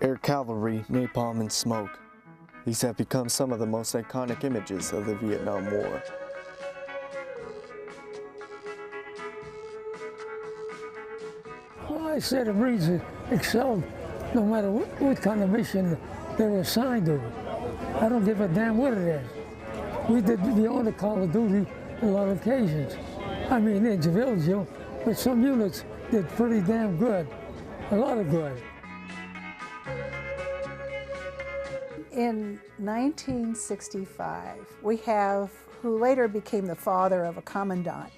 air cavalry, napalm, and smoke. These have become some of the most iconic images of the Vietnam War. Well, I said the Marines excelled no matter what kind of mission they were assigned to. I don't give a damn what it is. We did beyond the call of duty on a lot of occasions. I mean, individual, but some units did pretty damn good, a lot of good. In 1965, we have, who later became the father of a commandant,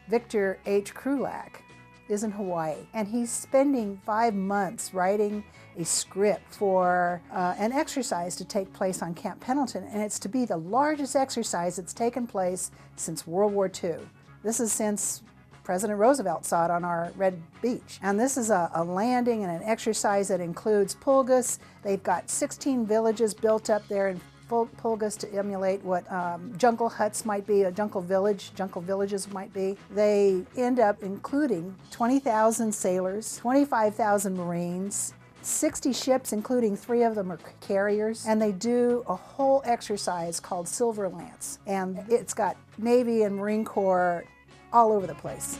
Victor H. Krulak, is in Hawaii, and he's spending 5 months writing a script for an exercise to take place on Camp Pendleton, and it's to be the largest exercise that's taken place since World War II. This is since President Roosevelt saw it on our Red Beach. And this is a landing and an exercise that includes pulgas. They've got 16 villages built up there in pulgas to emulate what jungle huts might be, a jungle villages might be. They end up including 20,000 sailors, 25,000 Marines, 60 ships, including 3 of them are carriers, and they do a whole exercise called Silver Lance. And it's got Navy and Marine Corps all over the place.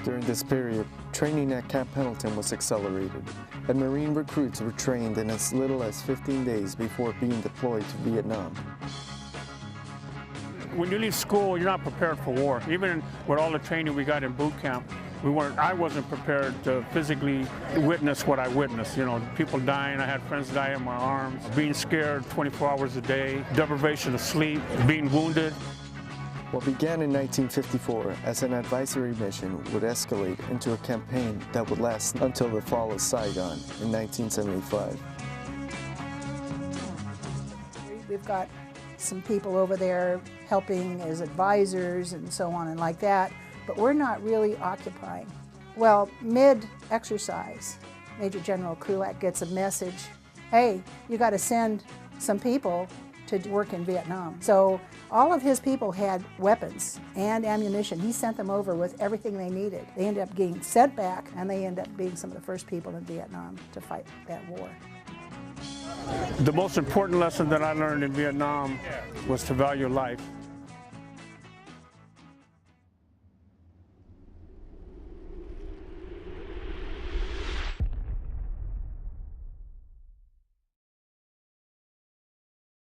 During this period, training at Camp Pendleton was accelerated, and Marine recruits were trained in as little as 15 days before being deployed to Vietnam. When you leave school, you're not prepared for war. Even with all the training we got in boot camp, I wasn't prepared to physically witness what I witnessed. You know, people dying, I had friends die in my arms, being scared 24 hours a day, deprivation of sleep, being wounded. What began in 1954 as an advisory mission would escalate into a campaign that would last until the fall of Saigon in 1975. We've got some people over there helping as advisors and so on and like that, but we're not really occupying. Well, mid-exercise, Major General Krulak gets a message, hey, you got to send some people to work in Vietnam. So all of his people had weapons and ammunition. He sent them over with everything they needed. They ended up getting sent back, and they ended up being some of the first people in Vietnam to fight that war. The most important lesson that I learned in Vietnam was to value life.